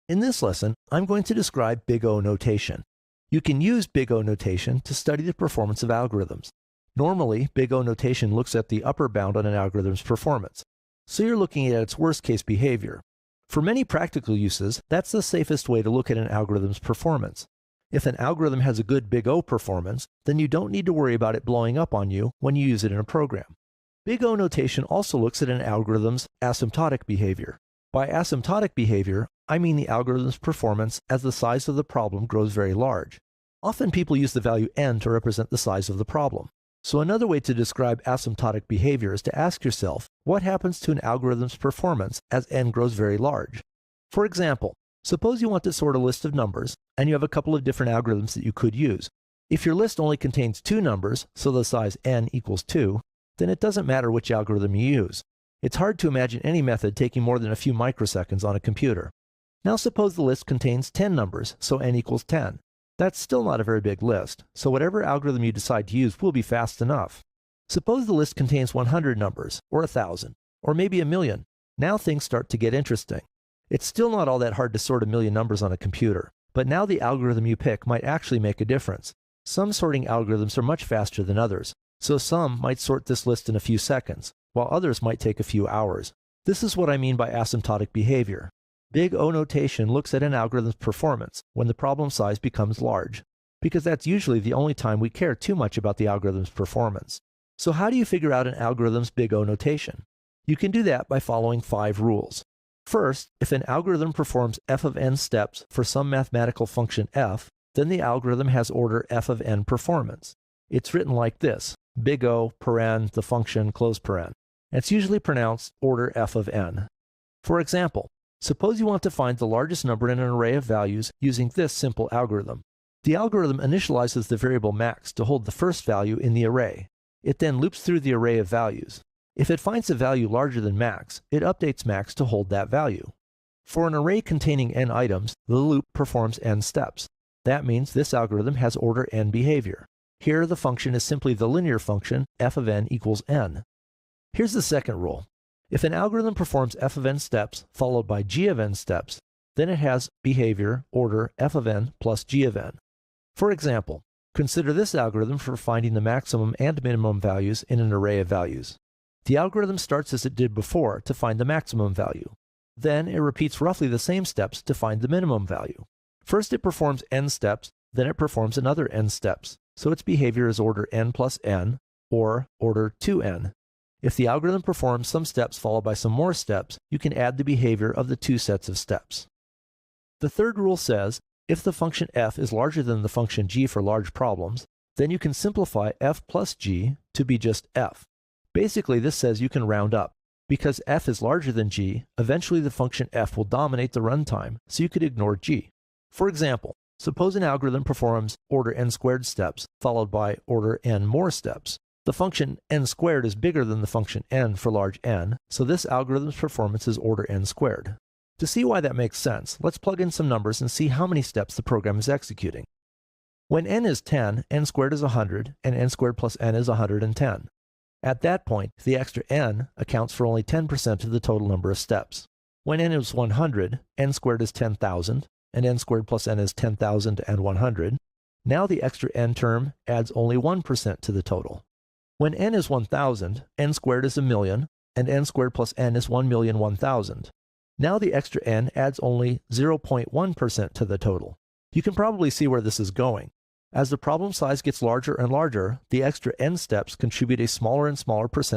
In this lesson, I'm going to describe Big O notation. You can use Big O notation to study the performance of algorithms. Normally, Big O notation looks at the upper bound on an algorithm's performance, so you're looking at its worst-case behavior. For many practical uses, that's the safest way to look at an algorithm's performance. If an algorithm has a good Big O performance, then you don't need to worry about it blowing up on you when you use it in a program. Big O notation also looks at an algorithm's asymptotic behavior. By asymptotic behavior, I mean the algorithm's performance as the size of the problem grows very large. Often people use the value n to represent the size of the problem. So another way to describe asymptotic behavior is to ask yourself, what happens to an algorithm's performance as n grows very large? For example, suppose you want to sort a list of numbers, and you have a couple of different algorithms that you could use. If your list only contains 2 numbers, so the size n equals 2, then it doesn't matter which algorithm you use. It's hard to imagine any method taking more than a few microseconds on a computer. Now suppose the list contains 10 numbers, so n equals 10. That's still not a very big list, so whatever algorithm you decide to use will be fast enough. Suppose the list contains 100 numbers, or 1,000, or maybe 1,000,000. Now things start to get interesting. It's still not all that hard to sort 1,000,000 numbers on a computer, but now the algorithm you pick might actually make a difference. Some sorting algorithms are much faster than others, so some might sort this list in a few seconds, while others might take a few hours. This is what I mean by asymptotic behavior. Big O notation looks at an algorithm's performance when the problem size becomes large, because that's usually the only time we care too much about the algorithm's performance. So how do you figure out an algorithm's Big O notation? You can do that by following 5 rules. First, if an algorithm performs f of n steps for some mathematical function f, then the algorithm has order f of n performance. It's written like this, Big O, paren, the function, close paren. It's usually pronounced order f of n. For example, suppose you want to find the largest number in an array of values using this simple algorithm. The algorithm initializes the variable max to hold the first value in the array. It then loops through the array of values. If it finds a value larger than max, it updates max to hold that value. For an array containing n items, the loop performs n steps. That means this algorithm has order n behavior. Here the function is simply the linear function f of n equals n. Here's the second rule. If an algorithm performs f of n steps followed by g of n steps, then it has behavior order f of n plus g of n. For example, consider this algorithm for finding the maximum and minimum values in an array of values. The algorithm starts as it did before to find the maximum value. Then it repeats roughly the same steps to find the minimum value. First it performs n steps, then it performs another n steps, so its behavior is order n plus n, or order 2n. If the algorithm performs some steps followed by some more steps, you can add the behavior of the 2 sets of steps. The third rule says, if the function f is larger than the function g for large problems, then you can simplify f plus g to be just f. Basically, this says you can round up. Because f is larger than g, eventually the function f will dominate the runtime, so you could ignore g. For example, suppose an algorithm performs order n squared steps followed by order n more steps. The function n squared is bigger than the function n for large n, so this algorithm's performance is order n squared. To see why that makes sense, let's plug in some numbers and see how many steps the program is executing. When n is 10, n squared is 100, and n squared plus n is 110. At that point, the extra n accounts for only 10% of the total number of steps. When n is 100, n squared is 10,000, and n squared plus n is 10,100. Now the extra n term adds only 1% to the total. When n is 1,000, n squared is 1,000,000, and n squared plus n is 1,000,001,000. Now the extra n adds only 0.1% to the total. You can probably see where this is going. As the problem size gets larger and larger, the extra n steps contribute a smaller and smaller percent